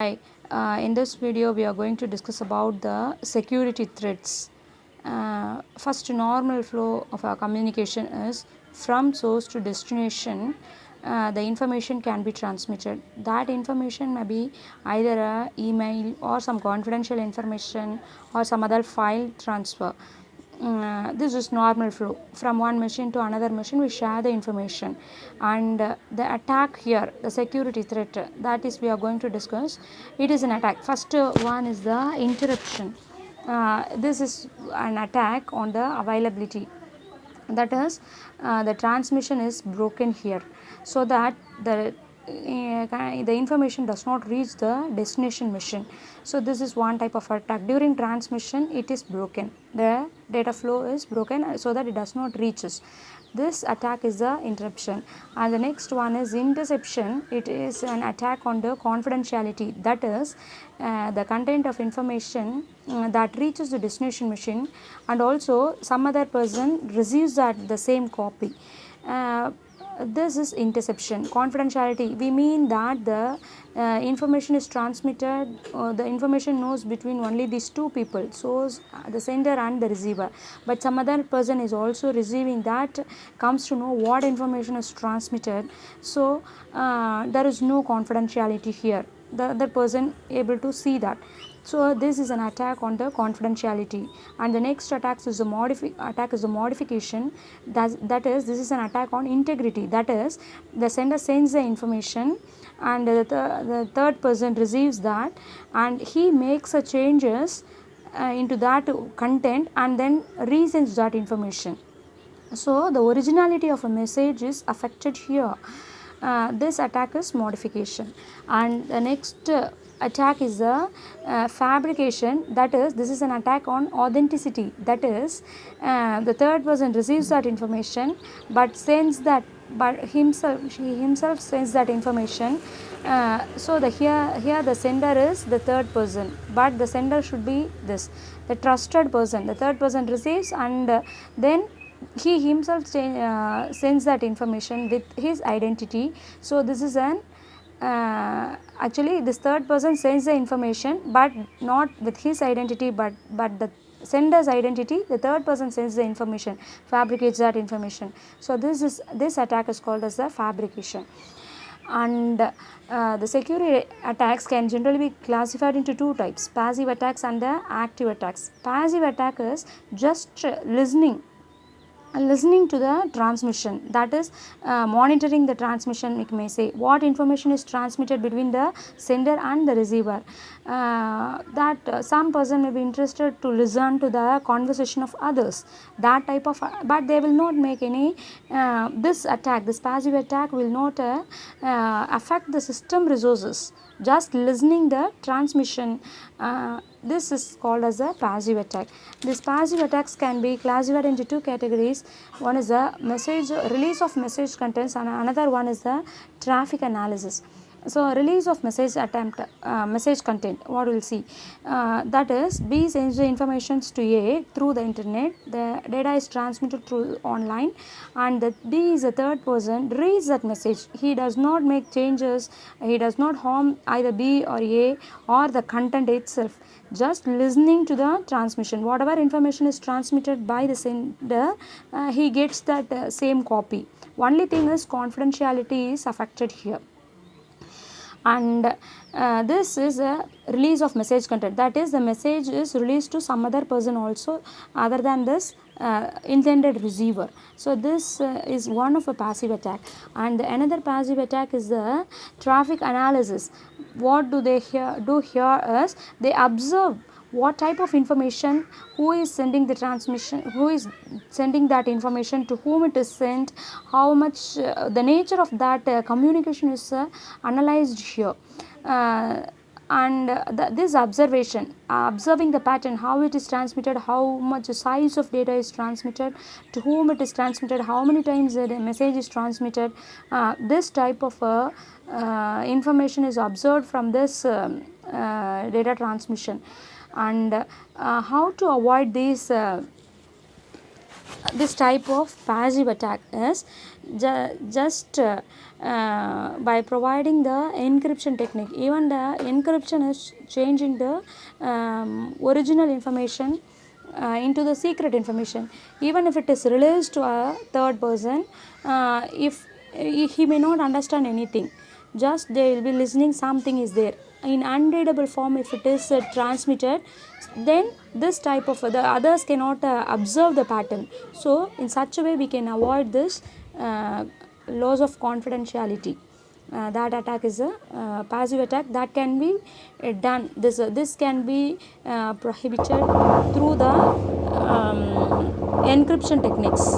Hi, in this video we are going to discuss about the security threats. First, normal flow of our communication is from source to destination. The information can be transmitted. That information may be either a email or some confidential information or some other file transfer. This is normal flow from one machine to another machine. We share the information, and the attack here, the security threat, that is we are going to discuss. It is an attack. First one is the interruption. This is an attack on the availability, that is the transmission is broken here, so that the information does not reach the destination machine. So this is one type of attack. During transmission it is broken, the data flow is broken, so that it does not reaches. This attack is the interruption. And the next one is interception. It is an attack on the confidentiality, that is the content of information that reaches the destination machine, and also some other person receives that the same copy. This is interception. Confidentiality, we mean that the information is transmitted, the information knows between only these two people, so the sender and the receiver, but some other person is also receiving that, comes to know what information is transmitted. So there is no confidentiality here, the other person able to see that. So this is an attack on the confidentiality. And the next attack is a modification. That is, this is an attack on integrity. That is, the sender sends the information, and the third person receives that, and he makes a changes into that content and then resends that information. So the originality of a message is affected here. This attack is modification. And the next attack is the fabrication. That is, this is an attack on authenticity. That is, the third person receives that information but sends that, but he himself sends that information. So the here the sender is the third person, but the sender should be this, the trusted person. The third person receives, and then he himself sends that information with his identity. So this is an actually this third person sends the information but not with his identity, but the sender's identity. The third person sends the information, fabricates that information. So this attack is called as the fabrication. And the security attacks can generally be classified into two types: passive attacks and the active attacks. Passive attack is just listening to the transmission, that is monitoring the transmission. It may say what information is transmitted between the sender and the receiver, that some person may be interested to listen to the conversation of others, that type of, but they will not make any this attack, this passive attack will not affect the system resources, just listening the transmission. This is called as a passive attack. These passive attacks can be classified into two categories. One is the message release of message contents, and another one is the traffic analysis. So release of message attempt, message content, what we will see, that is, B sends the information to A through the internet, the data is transmitted through online, and the D is a third person, reads that message. He does not make changes, he does not harm either B or A or the content itself, just listening to the transmission. Whatever information is transmitted by the sender, he gets that same copy. Only thing is confidentiality is affected here. And this is a release of message content, that is, the message is released to some other person also other than this intended receiver. So this is one of a passive attack. And another passive attack is the traffic analysis. What do they do here is they observe what type of information, who is sending the transmission, who is sending that information, to whom it is sent, how much, the nature of that communication is analyzed here. And this observation, observing the pattern, how it is transmitted, how much size of data is transmitted, to whom it is transmitted, how many times the message is transmitted, this type of information is observed from this data transmission. And how to avoid these this type of passive attack is just by providing the encryption technique. Even the encryption is changing the original information into the secret information. Even if it is released to a third person, if he may not understand anything, just they will be listening, something is there in unreadable form. If it is transmitted, then this type of the others cannot observe the pattern. So in such a way we can avoid this loss of confidentiality. That attack is a passive attack that can be done. This can be prohibited through the encryption techniques.